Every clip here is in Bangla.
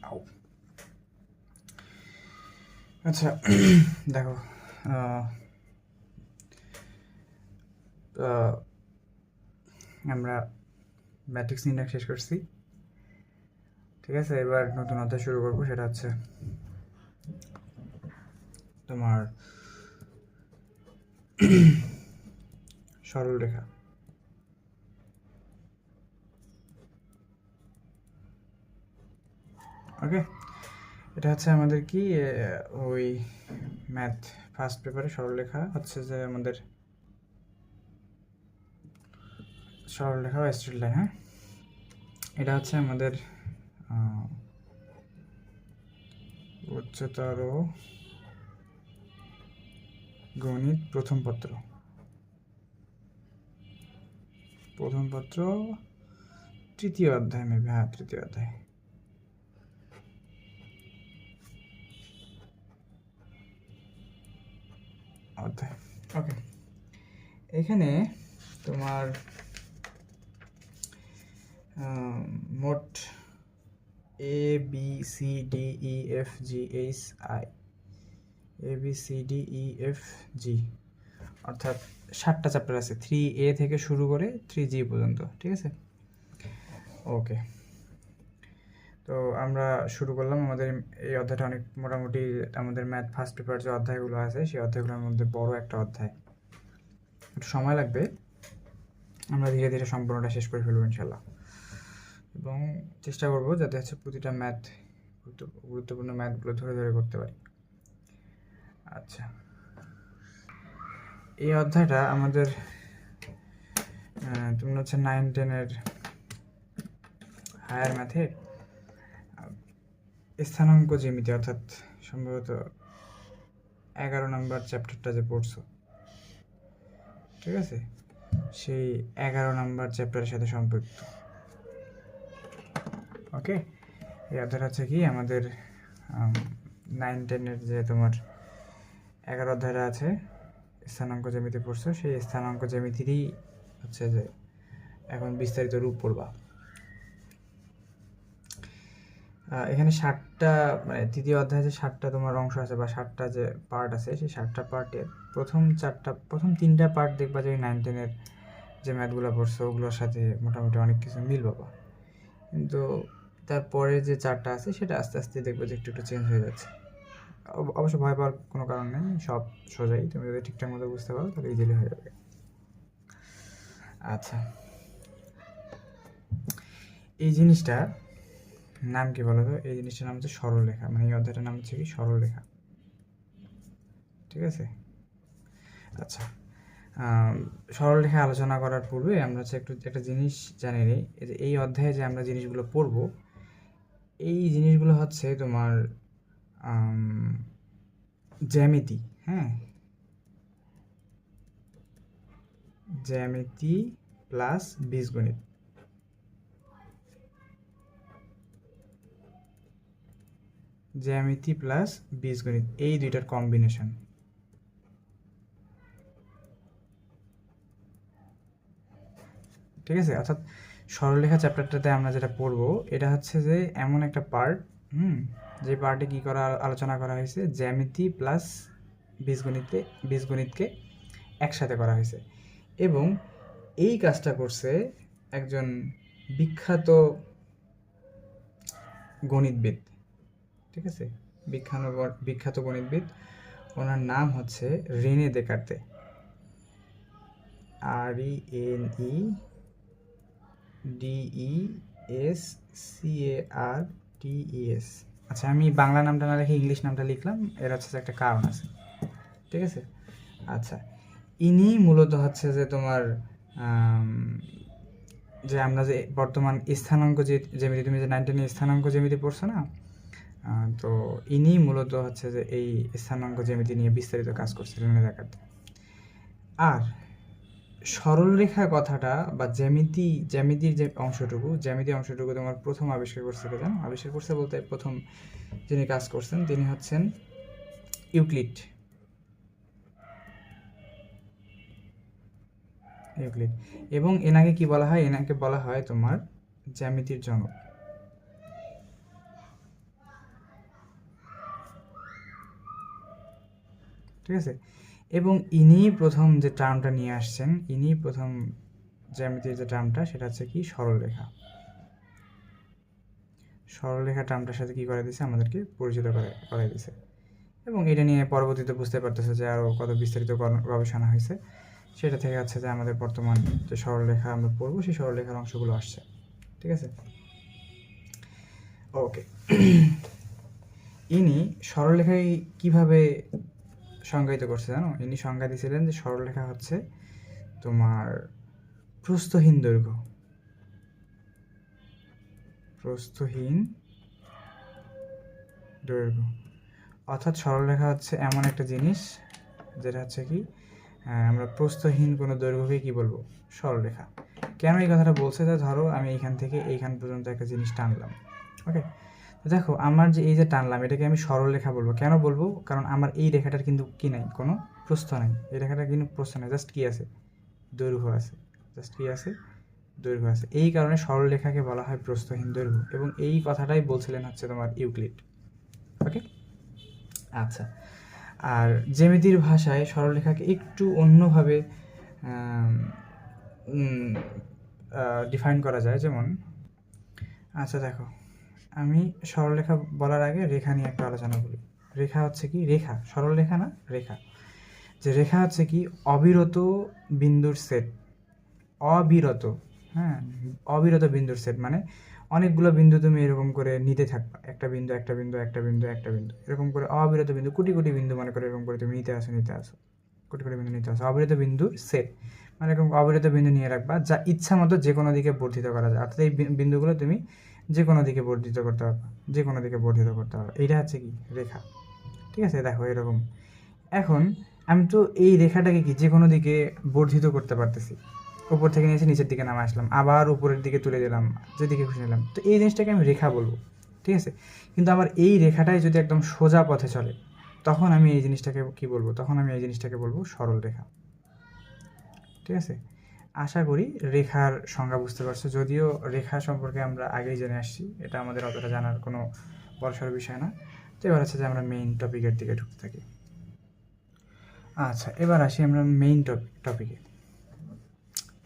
আও। আচ্ছা দেখো, আমরা ম্যাট্রিক্স নির্ণয় শেষ করছি, ঠিক আছে। এবার নতুন অধ্যায় শুরু করবো, সেটা হচ্ছে তোমার সরলরেখা। ওকে, এটা হচ্ছে আমাদের কি ওই ম্যাথ ফার্স্ট পেপারে সরলরেখা হচ্ছে যে আমাদের সরলরেখা বা স্ট্রেট লাইন। হ্যাঁ, এটা হচ্ছে আমাদের উচ্চতর গণিত প্রথম পত্র তৃতীয় অধ্যায়, মেবি, হ্যাঁ তৃতীয় অধ্যায়। ওকে, এখানে তোমার মোট A B C D E F G H I, A B C D E F G, অর্থাৎ 7টা চ্যাপ্টার আছে, 3A থেকে শুরু করে 3G পর্যন্ত, ঠিক আছে। ওকে, তো আমরা শুরু করলাম। আমাদের এই অধ্যায়টা অনেক মোটামুটি আমাদের ম্যাথ ফার্স্ট পেপার যে অধ্যায়গুলো আছে সেই অধ্যায়গুলোর মধ্যে বড় একটা অধ্যায়, একটু সময় লাগবে, আমরা ধীরে ধীরে সম্পূর্ণটা শেষ করে ফেলবো ইনশাল্লাহ, এবং চেষ্টা করবো যাতে হচ্ছে প্রতিটা ম্যাথ, গুরুত্বপূর্ণ ম্যাথগুলো ধরে ধরে করতে পারি। আচ্ছা, এই অধ্যায়টা আমাদের তুমি হচ্ছে 9-10-এর হায়ার ম্যাথের স্থানাঙ্ক জ্যামিতি, অর্থাৎ সম্ভবত 11 নম্বর চ্যাপ্টারটা যে পড়ছো, ঠিক আছে, সেই 11 নম্বর চ্যাপ্টারের সাথে সম্পৃক্ত। ওকে, এই অধ্যায়টা হচ্ছে কি আমাদের 9-10-এর যে তোমার 11 অধ্যায়টা আছে স্থানাঙ্ক জ্যামিতি পড়ছো, সেই স্থানাঙ্ক জ্যামিতিরই হচ্ছে যে এখন বিস্তারিত রূপ পড়বা। এখানে 7টা, মানে তৃতীয় অধ্যায়ে যে 7টা তোমার অংশ আছে বা 7টা যে পার্ট আছে, সেই 7টা পার্টের প্রথম 3টা পার্ট দেখবা যে 9-10-এর যে ম্যাথগুলো পড়ছো ওগুলোর সাথে মোটামুটি অনেক কিছু মিল পাবা, কিন্তু তারপরে যে 4টা আছে সেটা আস্তে আস্তে দেখবে যে একটু একটু চেঞ্জ হয়ে যাচ্ছে। অবশ্য ভয় পাওয়ার কোনো কারণ নেই, সব সোজাই, তুমি যদি ঠিকঠাক মতো বুঝতে পারো তাহলে ইজিলি হয়ে যাবে। আচ্ছা, এই জিনিসটা নাম কি বলো তো? এই জিনিসটার নাম হচ্ছে সরলরেখা, মানে এই অধ্যায়টার নাম হচ্ছে কি সরলরেখা, ঠিক আছে। আচ্ছা, সরলরেখা আলোচনা করার পূর্বে আমরা হচ্ছে একটা জিনিস জানি নিই, এই অধ্যায়ে যে আমরা জিনিসগুলো পড়বো, এই জিনিসগুলো হচ্ছে তোমার জ্যামিতি, হ্যাঁ, জ্যামিতি প্লাস বীজগণিত। জ্যামিতি প্লাস বীজগণিত, এই দুইটার কম্বিনেশন, ঠিক আছে। অর্থাৎ সরলরেখা চ্যাপ্টারটাতে আমরা যেটা পড়বো এটা হচ্ছে যে এমন একটা পার্ট, যে পার্টে কী করা আলোচনা করা হয়েছে, জ্যামিতি প্লাস বীজগণিতকে একসাথে করা হয়েছে, এবং এই কাজটা করছে একজন গণিতবিদ, ঠিক আছে, বিখ্যাত গণিতবিদ, ওনার নাম হচ্ছে রেনে দেকার্তে, RENEDESCARTES। আচ্ছা, আমি বাংলা নামটা না লিখে ইংলিশ নামটা লিখলাম, এর হচ্ছে একটা কারণ আছে, ঠিক আছে। আচ্ছা, ইনি মূলত হচ্ছে যে তোমার যে আমরা যে বর্তমান স্থানাঙ্ক জ্যামিতি, তুমি যে 9-10 স্থানাঙ্ক জ্যামিতি পড়ছো না, তো ইনি মূলত হচ্ছে যে এই স্থানাঙ্ক জ্যামিতি নিয়ে বিস্তারিত কাজ করছে রেনে দেকার্তে। আর সরলরেখা কথাটা বা জ্যামিতির যে অংশটুকু তোমার প্রথম আবিষ্কার করছে কে জানো? আবিষ্কার করছে বলতে প্রথম যিনি কাজ করছেন তিনি হচ্ছেন ইউক্লিড। এবং এনাকে কি বলা হয়? এনাকে বলা হয় তোমার জ্যামিতির জনক। ঠিক আছে। এবং ইনি প্রথম যে টার্মটা নিয়ে আসছেন, ইনি প্রথম জ্যামিতির যে টার্মটা সেটা হচ্ছে কি সরলরেখা। সরলরেখা টার্মটার সাথে কি করে দিয়েছে, আমাদেরকে পরিচিত করাই দিয়েছে। এবং এটা নিয়ে পরবর্তীতে বুঝতে পারতেছে যে আরও কত বিস্তারিত গবেষণা হয়েছে, সেটা থেকে হচ্ছে যে আমাদের বর্তমান যে সরলরেখা আমরা পড়বো সেই সরলরেখার অংশগুলো আসছে। ঠিক আছে, ওকে। ইনি সরলরেখায় কিভাবে সংজ্ঞায়িত করছে জানো? ইনি সংজ্ঞা দিয়েছিলেন যে সরলরেখা হচ্ছে তোমার প্রস্থহীন দৈর্ঘ্য, প্রস্থহীন দৈর্ঘ্য। অর্থাৎ সরলরেখা হচ্ছে এমন একটা জিনিস যেটা হচ্ছে কি আমরা প্রস্থহীন কোনো দৈর্ঘ্যকে কি বলবো, সরলরেখা। কেন এই কথাটা বলছে? ধরো আমি এইখান থেকে এইখান পর্যন্ত একটা জিনিস টানলাম, ওকে। দেখো আমার যে এই যে টানলাম এটাকে আমি সরলরেখা বলবো। কেন বলবো? কারণ আমার এই রেখাটার কিন্তু কি নাই, কোনো প্রস্থ নাই। এই রেখাটার কিন্তু প্রস্থ নাই, জাস্ট কি আছে, দৈর্ঘ্য আছে। জাস্ট কি আছে, দৈর্ঘ্য আছে। এই কারণে সরলরেখাকে বলা হয় প্রস্থহীন দৈর্ঘ্য। এবং এই কথাটাই বলছিলেন হচ্ছে তোমার ইউক্লিড, ওকে। আচ্ছা, আর জ্যামিতির ভাষায় সরলরেখাকে একটু অন্যভাবে ডিফাইন করা যায়। যেমন আচ্ছা দেখো, আমি সরলরেখা বলার আগে রেখা নিয়ে একটা আলোচনা করি। রেখা হচ্ছে কি, রেখা সরলরেখা না, রেখা যে রেখা হচ্ছে কি অবিরত বিন্দুর সেট। অবিরত, হ্যাঁ, অবিরত বিন্দুর সেট মানে অনেকগুলো বিন্দু তুমি এরকম করে নিতে থাকবা, একটা বিন্দু একটা বিন্দু একটা বিন্দু একটা বিন্দু, এরকম করে অবিরত বিন্দু, কোটি কোটি বিন্দু মনে করে এরকম করে তুমি নিতে আসো কোটি কোটি বিন্দু নিতে আসো। অবিরত বিন্দুর সেট মানে এরকম অবিরত বিন্দু নিয়ে রাখবা, যা ইচ্ছা মতো যে কোনো দিকে বর্ধিত করা যায়। অর্থাৎ এই বিন্দুগুলো তুমি যে কোনো দিকে বর্ধিত করতে পারবা, যে কোনো দিকে বর্ধিত করতে পারবা। এইটা হচ্ছে কি রেখা। ঠিক আছে, দেখো এরকম। এখন আমি তো এই রেখাটাকে কি যে কোনো দিকে বর্ধিত করতে পারতেছি। উপর থেকে নিয়েছি নিচের দিকে নামে আসলাম, আবার উপরের দিকে তুলে দিলাম, যেদিকে খুশি নিলাম। তো এই জিনিসটাকে আমি রেখা বলবো, ঠিক আছে। কিন্তু আমার এই রেখাটাই যদি একদম সোজা পথে চলে, তখন আমি এই জিনিসটাকে কি বলবো, তখন আমি এই জিনিসটাকে বলবো সরল রেখা। ঠিক আছে, আশা করি রেখার সংজ্ঞা বুঝতে পারছো। যদিও রেখা সম্পর্কে আমরা আগেই জেনে আসছি, এটা আমাদের অতটা জানার কোনো বড়সড় বিষয় না। তো এবার হচ্ছে যে আমরা মেইন টপিকের দিকে ঢুকতে থাকি। আচ্ছা, এবার আসি আমরা মেইন টপিকে।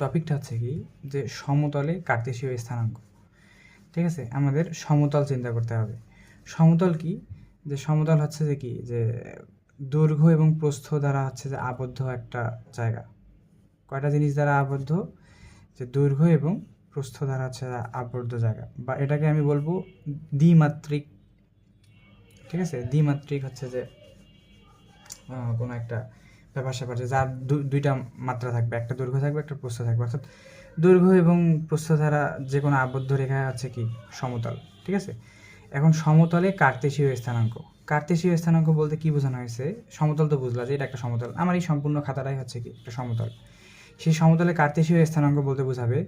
টপিকটা হচ্ছে কি যে সমতলে কার্তেশীয় স্থানাঙ্ক। ঠিক আছে, আমাদের সমতল চিন্তা করতে হবে। সমতল কি, যে সমতল হচ্ছে যে কি, যে দৈর্ঘ্য এবং প্রস্থ দ্বারা হচ্ছে যে আবদ্ধ একটা জায়গা। কয়টা জিনিস দ্বারা আবদ্ধ, যে দৈর্ঘ্য এবং প্রস্থ দ্বারা হচ্ছে আবদ্ধ জায়গা, বা এটাকে আমি বলবো দ্বিমাত্রিক। ঠিক আছে, দ্বিমাত্রিক হচ্ছে যে কোনো একটা ব্যাপার স্যাপার যার দুইটা মাত্রা থাকবে, একটা দৈর্ঘ্য থাকবে একটা প্রস্থ থাকবে। অর্থাৎ দৈর্ঘ্য এবং প্রস্থ দ্বারা যে কোনো আবদ্ধ রেখা হচ্ছে কি সমতল। ঠিক আছে, এখন সমতলে কার্তেশীয় স্থানাঙ্ক। কার্তেশীয় স্থানাঙ্ক বলতে কি বোঝানো হয়েছে? সমতল তো বুঝলা যে এটা একটা সমতল, আমার এই সম্পূর্ণ খাতাটাই হচ্ছে কি একটা সমতল। সেই সমতলে কার্তেশীয় স্থানাঙ্ক বলতে বোঝাবে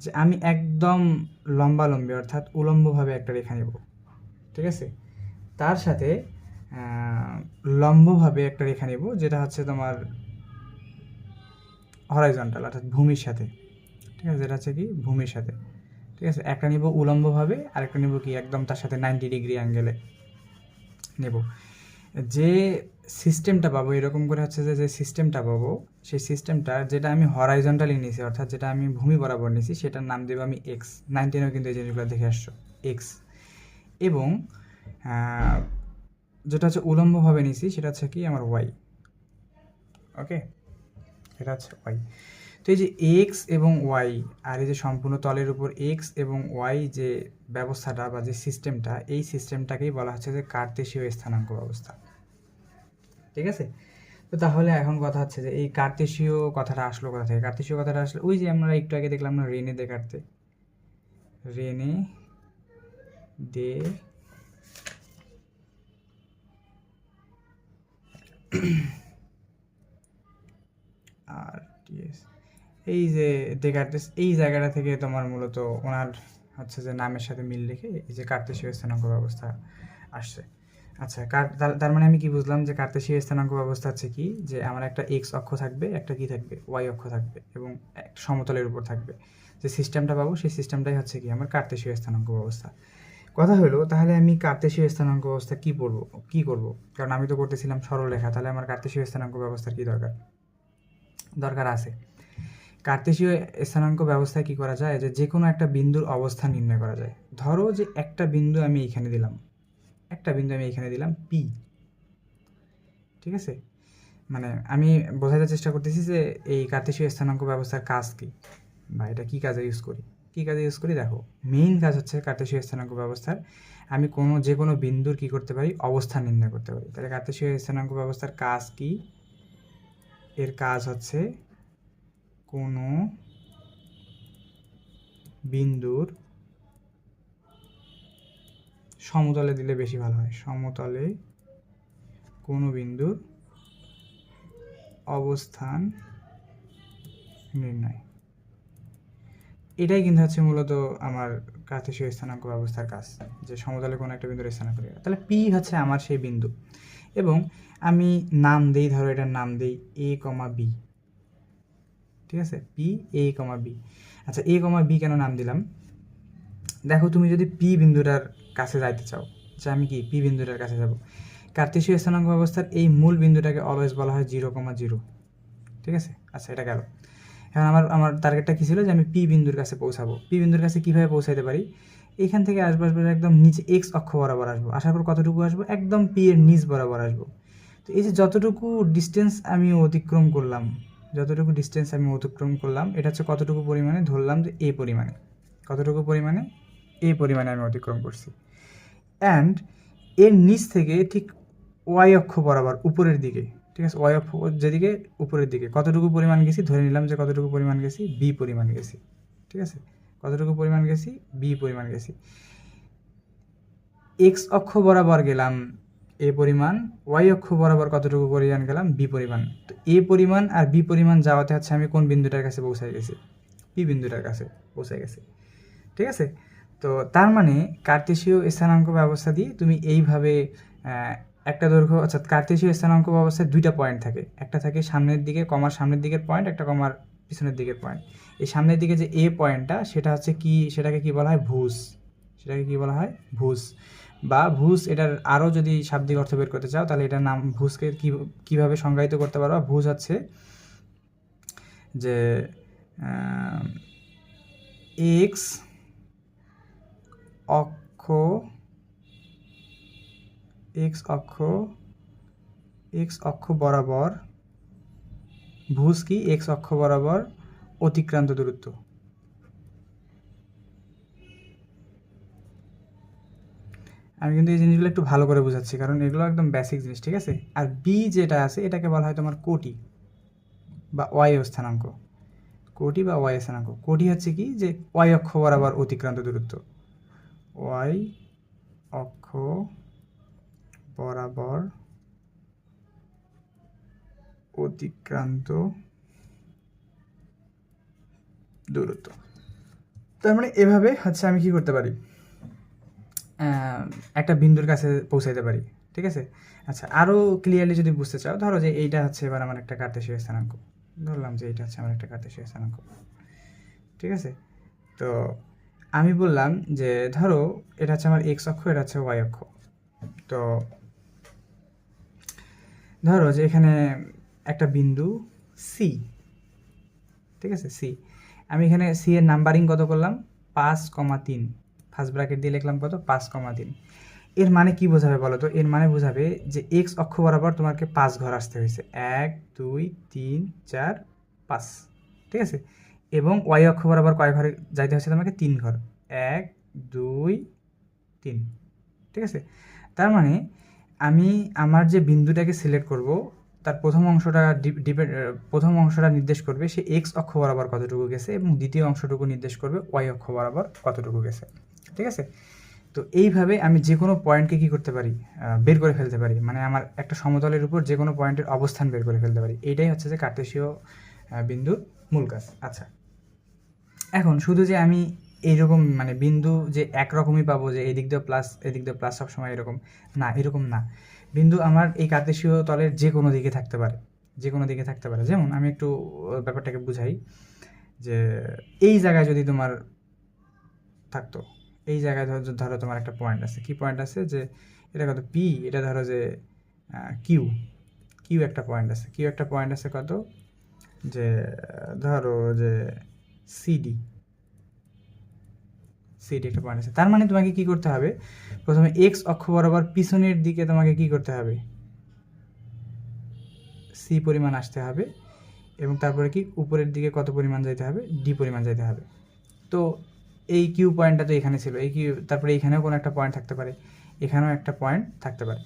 যে আমি একদম লম্বালম্বি অর্থাৎ উলম্বভাবে একটা রেখা নেব। ঠিক আছে, তার সাথে লম্বভাবে একটা রেখা নেব, যেটা হচ্ছে তোমার হরাইজন্টাল অর্থাৎ ভূমির সাথে। ঠিক আছে, যেটা হচ্ছে কি ভূমির সাথে। ঠিক আছে, একটা নিব উলম্বভাবে আর একটা নিব কি একদম তার সাথে 90 ডিগ্রি অ্যাঙ্গেলে নেব। যে সিস্টেমটা পাবো, এরকম করে হচ্ছে যে সিস্টেমটা পাবো, সেই সিস্টেমটা যেটা আমি হরাইজন্টালি নিয়েছি অর্থাৎ যেটা আমি ভূমি বরাবর নিয়েছি, সেটার নাম দেবো আমি এক্স। 19-এও কিন্তু এই জিনিসগুলো দেখে আসছো, এক্স। এবং যেটা হচ্ছে উলম্বভাবে নিয়েছি সেটা হচ্ছে কি আমার ওয়াই। ওকে, এটা হচ্ছে ওয়াই। তো এই যে এক্স এবং ওয়াই আর এই যে সম্পূর্ণ তলের উপর এক্স এবং ওয়াই যে ব্যবস্থাটা বা যে সিস্টেমটা, এই সিস্টেমটাকেই বলা হচ্ছে যে কার্তেশীয় স্থানাঙ্ক ব্যবস্থা। ঠিক আছে, তো তাহলে এখন কথা হচ্ছে যে এই কার্তেশীয় কথাটা আসলো কোথা থেকে? কার্তেশীয় কথাটা আসলে ওই যে আমরা একটু আগে দেখলাম না, রেনে দেখার্তে, রেনে দে আর টিএস, এই যে দেখার্তেস, এই জায়গাটা থেকে তোমার মূলত ওনার হচ্ছে যে নামের সাথে মিল রেখে এই যে কার্তেশীয় স্থানাঙ্ক ব্যবস্থা আসছে। আচ্ছা, তার মানে আমি কি বুঝলাম যে কার্তেশীয় স্থানাঙ্ক ব্যবস্থা হচ্ছে কি, যে আমার একটা এক্স অক্ষ থাকবে, একটা কি থাকবে, ওয়াই অক্ষ থাকবে, এবং একটা সমতলের উপর থাকবে। যে সিস্টেমটা পাবো সেই সিস্টেমটাই হচ্ছে কি আমার কার্তেশীয় স্থানাঙ্ক ব্যবস্থা। কথা হলো তাহলে আমি কার্তেশীয় স্থানাঙ্ক ব্যবস্থা কি করব, কারণ আমি তো করতেছিলাম সরলরেখা, তাহলে আমার কার্তেশীয় স্থানাঙ্ক ব্যবস্থার কি দরকার আছে। কার্তেশীয় স্থানাঙ্ক ব্যবস্থায় কি করা যায়, যে কোনো একটা বিন্দুর অবস্থান নির্ণয় করা যায়। ধরো যে একটা বিন্দু আমি এখানে দিলাম পি, ঠিক আছে। মানে আমি বোঝাতে চেষ্টা করতেছি যে এই কার্তেশীয় স্থানাঙ্ক ব্যবস্থার কাজ কি, বা এটা কী কাজে ইউজ করি। দেখো, মেইন কাজ হচ্ছে কার্তেশীয় স্থানাঙ্ক ব্যবস্থার আমি যে কোনো বিন্দুর কি করতে পারি, অবস্থান নির্ণয় করতে পারি। তাহলে কার্তেশীয় স্থানাঙ্ক ব্যবস্থার কাজ কি? এর কাজ হচ্ছে কোনো বিন্দুর সমতলে দিলে বেশি ভালো হয়, সমতলে কোনো বিন্দুর অবস্থান নির্ণয়। এটাই কিন্তু হচ্ছে মূলত আমার কার্তেশীয় স্থানাঙ্ক ব্যবস্থার কাজ, যে সমতলে কোনো একটা বিন্দুর স্থানাঙ্ক নির্ণয়। তাহলে পি হচ্ছে আমার সেই বিন্দু, এবং আমি নাম দেই, ধরো এটার নাম দেই এ কমা বি, ঠিক আছে, পি এ কমা বি। আচ্ছা, এ কমা বি কেন নাম দিলাম? দেখো, তুমি যদি পি বিন্দুটার কাছে যাইতে চাও, যে আমি কি পি বিন্দুটার কাছে যাব, কার্তেশীয় স্থানাঙ্ক ব্যবস্থার এই মূল বিন্দুটাকে অলওয়েজ বলা হয় 0,0, ঠিক আছে। আচ্ছা, এটা গেল। এখন আমার টার্গেটটা কী ছিল, যে আমি পি বিন্দুর কাছে পৌঁছাবো। পি বিন্দুর কাছে কীভাবে পৌঁছাতে পারি? এখান থেকে আসবো একদম নিচে এক্স অক্ষ বরাবর আসবো, আসার পর কতটুকু আসবো, একদম পি এর নিচ বরাবর আসবো। তো এই যে যতটুকু ডিস্টেন্স আমি অতিক্রম করলাম, এটা হচ্ছে কতটুকু পরিমাণে, ধরলাম যে এ পরিমাণে, কতটুকু পরিমাণে, এ পরিমাণে আমি অতিক্রম করছি। অ্যান্ড এর নিচ থেকে ঠিক ওয়াই অক্ষ বরাবর উপরের দিকে, ঠিক আছে, ওয়াই অক্ষ যেদিকে উপরের দিকে কতটুকু পরিমাণ গেছি, ধরে নিলাম যে কতটুকু পরিমাণ গেছি, বি পরিমাণ গেছি, ঠিক আছে, কতটুকু পরিমাণ গেছি, বি পরিমাণ গেছি। এক্স অক্ষ বরাবর গেলাম এ পরিমাণ, ওয়াই অক্ষ বরাবর কতটুকু পরিমাণ গেলাম, বি পরিমাণ। তো এ পরিমাণ আর বি পরিমাণ যাওয়াতে হচ্ছে আমি কোন বিন্দুটার কাছে পৌঁছায় গেছি, পি বিন্দুটার কাছে পৌঁছে গেছি, ঠিক আছে। তো তার মানে কার্তেশীয় স্থানাঙ্ক ব্যবস্থা দিয়ে তুমি এইভাবে একটা দৈর্ঘ্য, অর্থাৎ কার্তেশীয় স্থানাঙ্ক ব্যবস্থায় দুইটা পয়েন্ট থাকে, একটা থাকে সামনের দিকে, কমার সামনের দিকের পয়েন্ট, একটা কমার পিছনের দিকের পয়েন্ট। এই সামনের দিকে যে এ পয়েন্টটা, সেটা হচ্ছে কি, সেটাকে কি বলা হয়, ভুজ, বা ভুজ। এটার আরও যদি শাব্দিক অর্থ বের করতে চাও, তাহলে এটার নাম ভুজকে কীভাবে সংজ্ঞায়িত করতে পারবা? ভুজ হচ্ছে যে এক্স অক্ষ বরাবর, ভুজ কি, এক্স অক্ষ বরাবর অতিক্রান্ত দূরত্ব। আমি কিন্তু এই জিনিসগুলো একটু ভালো করে বোঝাচ্ছি, কারণ এগুলো একদম বেসিক জিনিস, ঠিক আছে। আর বি যেটা আছে, এটাকে বলা হয় তোমার কোটি বা ওয়াই স্থানাঙ্ক। কোটি হচ্ছে কি, যে ওয়াই অক্ষ বরাবর অতিক্রান্ত দূরত্ব, ওয়াই অক্ষ বরাবর অতিক্রান্ত দূরত্ব। তার মানে এভাবে হচ্ছে আমি কি করতে পারি, একটা বিন্দুর কাছে পৌঁছাইতে পারি, ঠিক আছে। আচ্ছা, আরও ক্লিয়ারলি যদি বুঝতে চাও, ধরো যে এইটা হচ্ছে এবার আমার একটা কার্তেশীয় স্থানাঙ্ক, ধরলাম যে এইটা হচ্ছে আমার একটা কার্তেশীয় স্থানাঙ্ক, ঠিক আছে। তো আমি বললাম যে ধরো এটা হচ্ছে আমার এক্স অক্ষ, এটা হচ্ছে ওয়াই অক্ষ। তো ধরো যে এখানে একটা বিন্দু সি, ঠিক আছে, সি। আমি এখানে সি এর নাম্বারিং কত করলাম, 5,3, ফার্স্ট ব্র্যাকেট দিয়ে লিখলাম কত, 5,3। এর মানে কি বোঝাবে বলো তো? এর মানে বোঝাবে যে এক্স অক্ষ বরাবর তোমাকে 5 ঘর আসতে হয়েছে, 1 2 3 4 5, ঠিক আছে। এবং ওয়াই অক্ষ বরাবর কয় ঘরে যাইতে হচ্ছে তোমাকে, 3 ঘর, 1 2 3, ঠিক আছে। তার মানে আমি আমার যে বিন্দুটাকে সিলেক্ট করব, তার প্রথম অংশটা নির্দেশ করবে সে এক্স অক্ষ বরাবর কতটুকু গেছে, এবং দ্বিতীয় অংশটুকু নির্দেশ করবে ওয়াই অক্ষ বরাবর কতটুকু গেছে, ঠিক আছে। তো এইভাবে আমি যে কোনো পয়েন্টকে কী করতে পারি, বের করে ফেলতে পারি, মানে আমার একটা সমতলের উপর যে কোনো পয়েন্টের অবস্থান বের করে ফেলতে পারি। এইটাই হচ্ছে যে কার্তেশীয় বিন্দুর মূল কাজ। আচ্ছা, এখন শুধু যে আমি এইরকম মানে বিন্দু যে একরকমই পাবো, যে এদিক দিয়ে প্লাস সবসময় এরকম না, বিন্দু আমার এই কার্তেশীয় তলের যে কোনো দিকে থাকতে পারে। যেমন আমি একটু ব্যাপারটাকে বুঝাই, যে এই জায়গায় যদি তোমার থাকতো, এই জায়গায় ধরো তোমার একটা পয়েন্ট আছে, কি পয়েন্ট আছে যে এটা কত পি, এটা ধরো যে কিউ, কিউ একটা পয়েন্ট আছে, কিউ একটা পয়েন্ট আছে কত যে ধরো যে সিডি, সিডি একটা পয়েন্ট আছে। তার মানে তোমাকে কি করতে হবে, প্রথমে এক্স অক্ষ বরাবর পিছনের দিকে তোমাকে কি করতে হবে, সি পরিমাণ আসতে হবে, এবং তারপরে কি উপরের দিকে কত পরিমাণ যাইতে হবে, ডি পরিমাণ যাইতে হবে। তো এই কিউ পয়েন্টটা তো এখানে ছিল, এই কিউ, তারপরে এখানেও কোনো একটা পয়েন্ট থাকতে পারে, এখানেও একটা পয়েন্ট থাকতে পারে।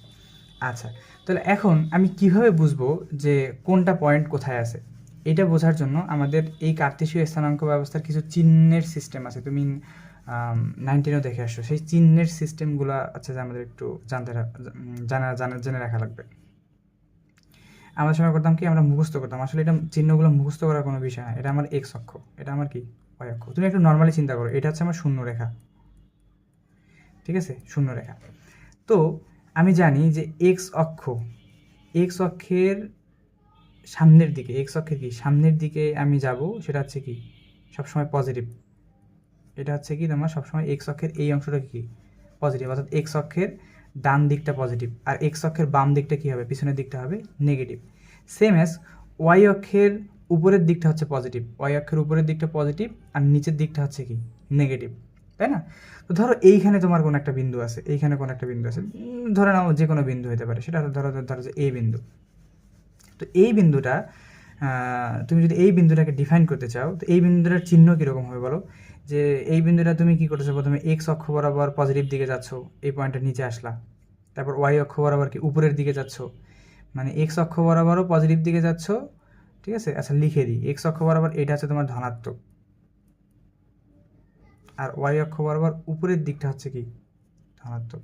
আচ্ছা, তাহলে এখন আমি কিভাবে বুঝবো যে কোনটা পয়েন্ট কোথায় আছে? এটা বোঝার জন্য আমাদের এই কার্তেশীয় স্থানাঙ্ক ব্যবস্থার কিছু চিহ্নের সিস্টেম আছে, তুমি 19-এও দেখে আসছো। সেই চিহ্নের সিস্টেমগুলো আছে যে আমাদের একটু জেনে রাখা লাগবে। আমরা সময় করতাম কি, আমরা মুখস্থ করতাম, আসলে এটা চিহ্নগুলো মুখস্থ করার কোনো বিষয় না। এটা আমার এক্স অক্ষ, এটা আমার কি ওয়াই অক্ষ। তুমি একটু নর্মালি চিন্তা করো, এটা হচ্ছে আমার শূন্য রেখা, ঠিক আছে, শূন্য রেখা। তো আমি জানি যে এক্স অক্ষের সামনের দিকে, এক্স অক্ষের কি সামনের দিকে আমি যাব, সেটা হচ্ছে কি সবসময় পজিটিভ। এটা হচ্ছে কি তোমার সবসময় এক্স অক্ষের এই অংশটা কি পজিটিভ, অর্থাৎ এক্স অক্ষের ডান দিকটা পজিটিভ, আর এক্স অক্ষের বাম দিকটা কি হবে, পিছনের দিকটা হবে নেগেটিভ। সেম অ্যাজ ওয়াই অক্ষের উপরের দিকটা হচ্ছে পজিটিভ, ওয়াই অক্ষের উপরের দিকটা পজিটিভ, আর নিচের দিকটা হচ্ছে কি নেগেটিভ, তাই না? তো ধরো এইখানে তোমার কোনো একটা বিন্দু আছে, এইখানে কোনো একটা বিন্দু আছে, ধরে নাও যে কোনো বিন্দু হতে পারে, সেটা ধরো ধরো যে এই বিন্দু। তো এই বিন্দুটা তুমি যদি এই বিন্দুটাকে ডিফাইন করতে চাও, তো এই বিন্দুটার চিহ্ন কীরকম হবে বলো? যে এই বিন্দুটা তুমি কি করতেছো, প্রথমে এক্স অক্ষ বরাবর পজিটিভ দিকে যাচ্ছ, এই পয়েন্টের নিচে আসলা, তারপর ওয়াই অক্ষ বরাবর কি উপরের দিকে যাচ্ছ, মানে এক্স অক্ষ বরাবরও পজিটিভ দিকে যাচ্ছ, ঠিক আছে? আচ্ছা লিখে দিই, এক্স অক্ষ বরাবর এটা হচ্ছে তোমার ধনাত্মক, আর ওয়াই অক্ষ বরাবর উপরের দিকটা হচ্ছে কি ধনাত্মক,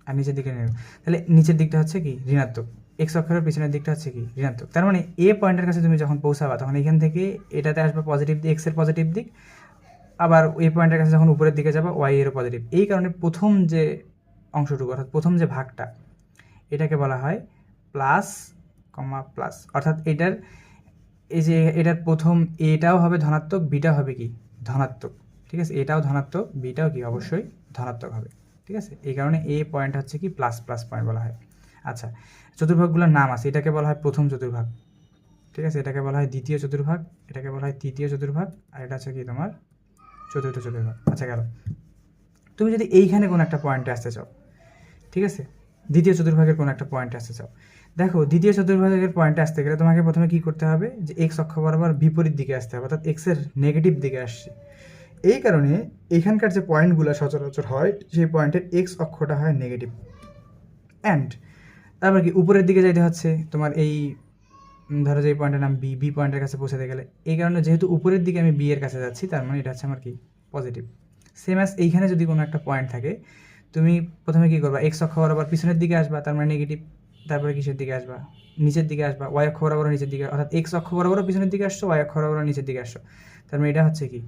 আর নিচের দিকে নেব, তাহলে নিচের দিকটা হচ্ছে কি ঋণাত্মক, এক্স অক্ষরের পিছনের দিকটা হচ্ছে কি ঋণাত্মক। তার মানে এ পয়েন্টের কাছে তুমি যখন পৌঁছাবা, তখন এখান থেকে এটাতে আসবে পজিটিভ দিক, এক্সের পজিটিভ দিক, আবার এই পয়েন্টের কাছে যখন উপরের দিকে যাবা, ওয়াই এরও পজিটিভ। এই কারণে প্রথম যে অংশটুকু, অর্থাৎ প্রথম যে ভাগটা, এটাকে বলা হয় প্লাস কমা প্লাস, অর্থাৎ এটার এই যে এটার প্রথম এটাও হবে ধনাত্মক, বিটাও হবে কি ধনাত্মক, ঠিক আছে? এটাও ধনাত্মক, বিটাও কি অবশ্যই ধনাত্মক হবে, ঠিক আছে? এই কারণে এ পয়েন্ট হচ্ছে কি প্লাস প্লাস পয়েন্ট বলা হয়। আচ্ছা, চতুর্ভাগগুলোর নাম আছে, এটাকে বলা হয় প্রথম চতুর্ভাগ, ঠিক আছে? এটাকে বলা হয় দ্বিতীয় চতুর্ভাগ, এটাকে বলা হয় তৃতীয় চতুর্ভাগ, আর এটা হচ্ছে কি তোমার চতুর্থ চতুর্ভাগ। আচ্ছা গেল। তুমি যদি এইখানে কোনো একটা পয়েন্টে আসতে চাও, ঠিক আছে, দ্বিতীয় চতুর্ভাগের কোনো একটা পয়েন্টে আসতে চাও, দেখো দ্বিতীয় চতুর্ভাগের পয়েন্টে আসতে গেলে তোমাকে প্রথমে কি করতে হবে, যে এক্স অক্ষ বরাবর বিপরীত দিকে আসতে হবে, অর্থাৎ এক্সের নেগেটিভ দিকে আসছে। এই কারণে এখানকার যে পয়েন্টগুলো সচরাচর হয়, সেই পয়েন্টের এক্স অক্ষটা হয় নেগেটিভ। অ্যান্ড তারপর কি উপরের দিকে যাইতে হচ্ছে তোমার এই ধরো যে এই পয়েন্টের নাম বি, বি পয়েন্টের কাছে পৌঁছাতে গেলে, এই কারণে যেহেতু উপরের দিকে আমি বি এর কাছে যাচ্ছি, তার মানে এটা হচ্ছে আমার কি পজিটিভ। সেম অ্যাজ এইখানে যদি কোনো একটা পয়েন্ট থাকে, তুমি প্রথমে কী করবা, এক্স অক্ষ বরাবর পিছনের দিকে আসবা, তার মানে নেগেটিভ, তারপরে কিসের দিকে আসবা, নিচের দিকে আসবা, ওয়াই অক্ষ বরাবর নিচের দিকে, অর্থাৎ এক্স অক্ষ বরাবর পিছনের দিকে আসছো, ওয়াই অক্ষ বরাবর নিচের দিকে আসছো, তার মানে এটা হচ্ছে কি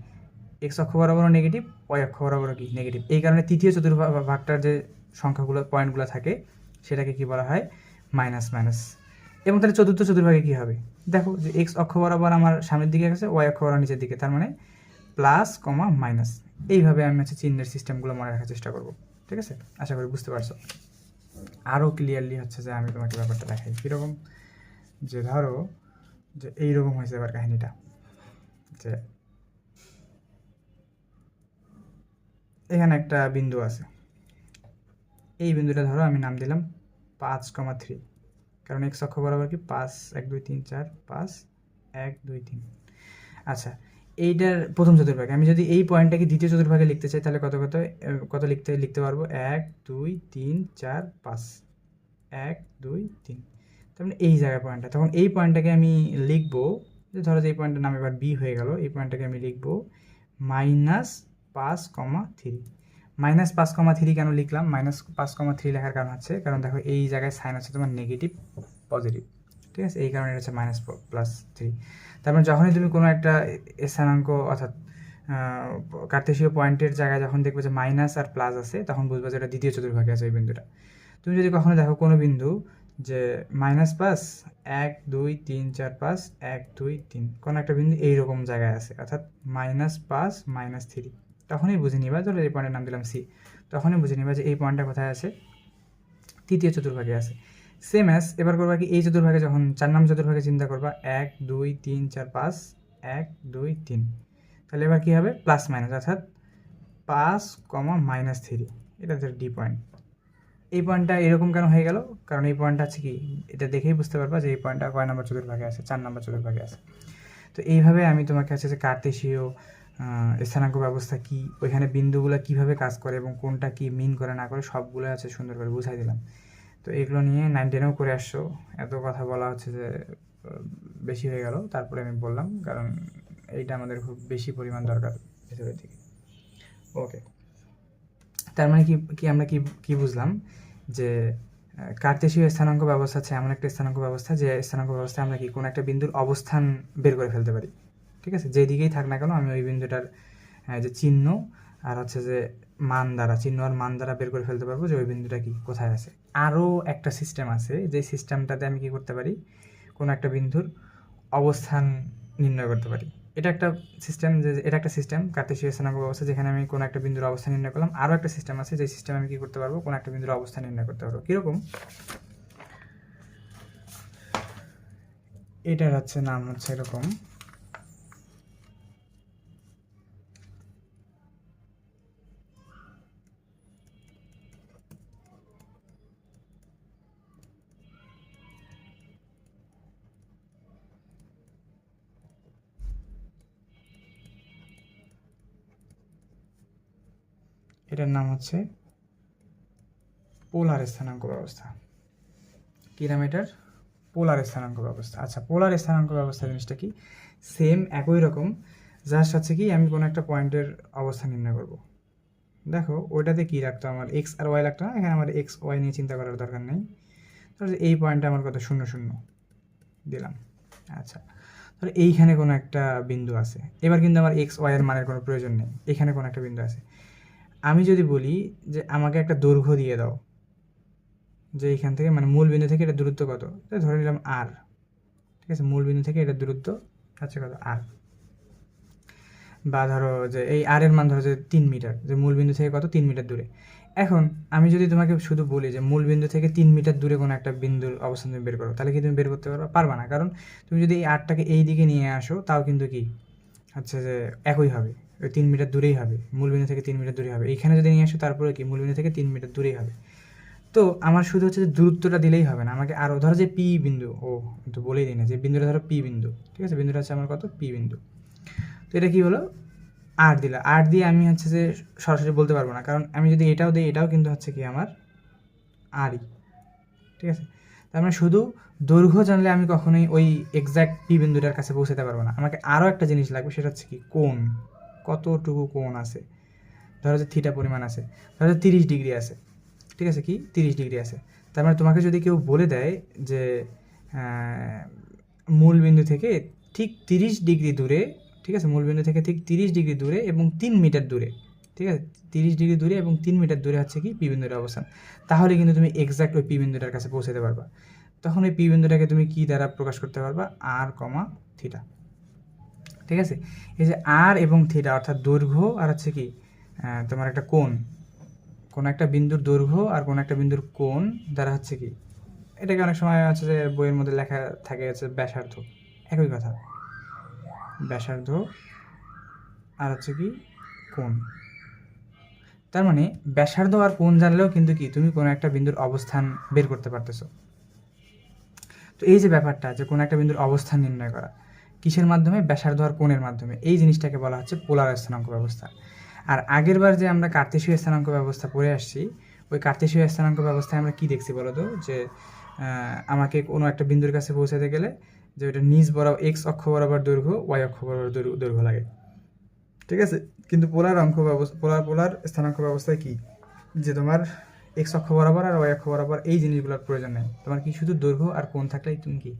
এক্স অক্ষ বরাবর নেগেটিভ, ওয়াই অক্ষ বরাবর কি নেগেটিভ। এই কারণে তৃতীয় চতুর্ভাগটার যে সংখ্যাগুলো পয়েন্টগুলো থাকে, সেটাকে কি বলা হয় মাইনাস মাইনাস। এবং তাহলে চতুর্থ চতুর্ভাগে কী হবে, দেখো যে এক্স অক্ষ বরাবর আমার সামনের দিকে গেছে, ওয়াই অক্ষ বরাবর নিচের দিকে, তার মানে প্লাস কমা মাইনাস। এইভাবে আমি হচ্ছে চিহ্নের সিস্টেমগুলো মনে রাখার চেষ্টা করব, ঠিক আছে? আশা করি বুঝতে পারছো। আরও ক্লিয়ারলি হচ্ছে যে আমি তোমাকে ব্যাপারটা দেখাই কীরকম, যে ধরো যে এইরকম হয়েছে এবার কাহিনিটা, যে এখানে একটা বিন্দু আছে, এই বিন্দুটা ধরো আমি নাম দিলাম 5,3, কারণ এক্স অক্ষ বরাবর কি 5 1 2 3 4 5 1 2 3। আচ্ছা, এইটার প্রথম চতুর্ভাগে আমি যদি এই পয়েন্টটাকে দ্বিতীয় চতুর্ভাগে লিখতে চাই, তাহলে কত কত কত লিখতে পারবো 1 2 3 4 5 1 2 3, তার মানে এই জায়গায় পয়েন্টটা। তখন এই পয়েন্টটাকে আমি লিখবো, যে ধরো যে এই পয়েন্টের নাম এবার বি হয়ে গেল, এই পয়েন্টটাকে আমি লিখবো -5,3। -5,3 কেন লিখলাম? -5,3 লেখার কারণ হচ্ছে, কারণ দেখো এই জায়গায় সাইন আছে তোমার নেগেটিভ পজিটিভ, ঠিক আছে? এই কারণে এটা হচ্ছে -+3। তারপরে যখনই তুমি কোনো একটা স্থানাঙ্ক অর্থাৎ কার্তেশীয় পয়েন্টের জায়গায় যখন দেখবে যে মাইনাস আর প্লাস আছে, তখন বুঝবে যে এটা দ্বিতীয় চতুর্ভাগে আছে এই বিন্দুটা। তুমি যদি কখনো দেখো কোনো বিন্দু যে -5 1 2 3 4 5 1 2 3 কোনো একটা বিন্দু এইরকম জায়গায় আছে, অর্থাৎ -5 -3, তখনই বুঝে নিবা, ধরো এই পয়েন্টের নাম দিলাম সি, তখনই বুঝে নিবা যে এই পয়েন্টটা কোথায় আছে, তৃতীয় চতুর্ভাগে আছে। সেম অ্যাজ এবার করবা কি, এই চতুর্ভাগে যখন 4 নম্বর চতুর্ভাগে চিন্তা করবা 1 2 3 4 5 1 2 3, তাহলে এবার কী হবে, প্লাস মাইনাস, অর্থাৎ 5, -3, এটা হচ্ছে ডি পয়েন্ট। এই পয়েন্টটা এরকম কেন হয়ে গেল, কারণ এই পয়েন্টটা আছে কি, এটা দেখেই বুঝতে পারবা যে এই পয়েন্টটা কয় নম্বর চতুর্ভাগে আছে, 4 নম্বর চতুর্ভাগে আছে। তো এইভাবে আমি তোমাকে আছে যে কার্তেশীয় স্থানাঙ্ক ব্যবস্থা কি, ওইখানে বিন্দুগুলো কিভাবে কাজ করে এবং কোনটা কি মিন করে না করে সবগুলো আছে সুন্দর করে বুঝাই দিলাম। তো এগুলো নিয়ে 9, 10-এও করে আসছো, এত কথা বলা হচ্ছে যে বেশি হয়ে গেল, তারপরে আমি বললাম কারণ এইটা আমাদের খুব বেশি পরিমাণ দরকার ভেতরের দিকে। ওকে, তার মানে কি আমরা কি বুঝলাম, যে কার্তেশীয় স্থানাঙ্ক ব্যবস্থা হচ্ছে এমন একটা স্থানাঙ্ক ব্যবস্থা যে স্থানাঙ্ক ব্যবস্থায় আমরা কি কোনো একটা বিন্দুর অবস্থান বের করে ফেলতে পারি। ঠিক আছে, যেদিকেই থাক না কেন আমি ওই বিন্দুটার যে চিহ্ন আর হচ্ছে যে মান দ্বারা, চিহ্ন আর মান দ্বারা বের করে ফেলতে পারবো যে ওই বিন্দুটা কি কোথায় আছে। আরও একটা সিস্টেম আছে, যে সিস্টেমটাতে আমি কি করতে পারি, কোনো একটা বিন্দুর অবস্থান নির্ণয় করতে পারি। এটা একটা সিস্টেম, যে এটা একটা সিস্টেম কার্তেশীয় স্থানাঙ্ক ব্যবস্থা, যেখানে আমি কোনো একটা বিন্দুর অবস্থান নির্ণয় করলাম। আরও একটা সিস্টেম আছে, যে সিস্টেমে আমি কী করতে পারবো, কোনো একটা বিন্দুর অবস্থান নির্ণয় করতে পারবো। কীরকম, এটার হচ্ছে নাম হচ্ছে এরকম, এটার নাম হচ্ছে পোলার স্থানাঙ্ক ব্যবস্থা। কী নাম এটার, পোলার স্থানাঙ্ক ব্যবস্থা। আচ্ছা, পোলার স্থানাঙ্ক ব্যবস্থা জিনিসটা কি, সেম একই রকম, জাস্ট হচ্ছে কি আমি কোনো একটা পয়েন্টের অবস্থান নির্ণয় করব। দেখো ওইটাতে কী রাখতো, আমার এক্স আর ওয়াই লাগতো না, এখানে আমার এক্স ওয়াই নিয়ে চিন্তা করার দরকার নেই। তাহলে এই পয়েন্টটা আমার কত, 0 0 দিলাম। আচ্ছা, তাহলে এইখানে কোনো একটা বিন্দু আছে, এবার কিন্তু আমার এক্স ওয়াই এর মানের কোনো প্রয়োজন নেই, এখানে কোনো একটা বিন্দু আছে। আমি যদি বলি যে আমাকে একটা দৈর্ঘ্য দিয়ে দাও, যে এইখান থেকে মানে মূল বিন্দু থেকে এটা দূরত্ব কত, ধরে নিলাম আর, ঠিক আছে, মূল বিন্দু থেকে এটা দূরত্ব হচ্ছে কত, আর, বা ধরো যে এই আর এর মান ধরো যে 3 মিটার, যে মূল বিন্দু থেকে কত, 3 মিটার দূরে। এখন আমি যদি তোমাকে শুধু বলি যে মূল বিন্দু থেকে 3 মিটার দূরে কোনো একটা বিন্দুর অবস্থান তুমি বের করো, তাহলে কি তুমি বের করতে পারবা না, কারণ তুমি যদি এই আরটাকে এই দিকে নিয়ে আসো তাও কিন্তু কি হচ্ছে যে একই হবে, ওই 3 মিটার দূরেই হবে, মূল বিন্দু থেকে 3 মিটার দূরে হবে। এইখানে যদি নিয়ে আসো তারপরে কি মূল বিন্দু থেকে 3 মিটার দূরেই হবে। তো আমার শুধু হচ্ছে যে দূরত্বটা দিলেই হবে না, আমাকে আরও ধরো যে পি বিন্দু, তো বলেই দিই না, যে বিন্দুটা ধরো পি বিন্দু, ঠিক আছে, বিন্দুটা হচ্ছে আমার কত, পি বিন্দু। তো এটা কি হলো, আর দিলা, আর দিয়ে আমি হচ্ছে যে সরাসরি বলতে পারবো না, কারণ আমি যদি এটাও দিই এটাও কিন্তু হচ্ছে কি আমার আরই, ঠিক আছে। তার মানে শুধু দৈর্ঘ্য জানলে আমি কখনোই ওই এক্স্যাক্ট পি বিন্দুটার কাছে পৌঁছাতে পারবো না, আমাকে আরও একটা জিনিস লাগবে, সেটা হচ্ছে কি কোণ, কতটুকু কোণ আছে, ধরো যে থিটা পরিমাণ আছে, ধরো যে 30 ডিগ্রি আছে, ঠিক আছে, কি 30 ডিগ্রি আছে। তার মানে তোমাকে যদি কেউ বলে দেয় যে মূল বিন্দু থেকে ঠিক 30 ডিগ্রি দূরে, ঠিক আছে, মূল বিন্দু থেকে ঠিক 30 ডিগ্রি দূরে এবং 3 মিটার দূরে, ঠিক আছে, 30 ডিগ্রি দূরে এবং 3 মিটার দূরে হচ্ছে কি পি বিন্দুটার অবস্থান, তাহলে কিন্তু তুমি এক্স্যাক্ট ওই পি বিন্দুটার কাছে পৌঁছাতে পারবা। তখন ওই পি বিন্দুটাকে তুমি কি দ্বারা প্রকাশ করতে পারবা, আর কমা থিটা, ঠিক আছে। এই যে আর এবং থিটা অর্থাৎ দৈর্ঘ্য আর হচ্ছে কি তোমার একটা কোণ, কোনো একটা বিন্দুর দৈর্ঘ্য আর কোনো একটা বিন্দুর কোণ দ্বারা হচ্ছে কি, এটাকে অনেক সময় হচ্ছে যে বইয়ের মধ্যে লেখা থাকে হচ্ছে ব্যাসার্ধ, একই কথা, ব্যাসার্ধ আর হচ্ছে কি কোণ। তার মানে ব্যাসার্ধ আর কোণ জানলেও কিন্তু কি তুমি কোনো একটা বিন্দুর অবস্থান বের করতে পারতেছো। তো এই যে ব্যাপারটা, যে কোনো একটা বিন্দুর অবস্থান নির্ণয় করা কিসের মাধ্যমে, ব্যাসার্ধ আর কোণের মাধ্যমে, এই জিনিসটাকে বলা হচ্ছে পোলার স্থানাঙ্ক ব্যবস্থা। আর আগের বার যে আমরা কার্তেশীয় স্থানাঙ্ক ব্যবস্থা পড়ে আসছি, ওই কার্তেশীয় স্থানাঙ্ক ব্যবস্থায় আমরা কি দেখছি বলো তো, যে আমাকে কোনো একটা বিন্দুর কাছে পৌঁছাতে গেলে যে ওইটা নিজ বরাবর এক্স অক্ষ বরাবর দৈর্ঘ্য, ওয়াই অক্ষ বরাবর দৈর্ঘ্য লাগে, ঠিক আছে। কিন্তু পোলার অঙ্ক ব্যবস্থা, পোলার স্থানাঙ্ক ব্যবস্থায় কি, যে তোমার এক্স অক্ষ বরাবর আর ওয়াই অক্ষ বরাবর এই জিনিসগুলোর প্রয়োজন নেই, তোমার কি শুধু দৈর্ঘ্য আর কোণ থাকলেই তুমি কি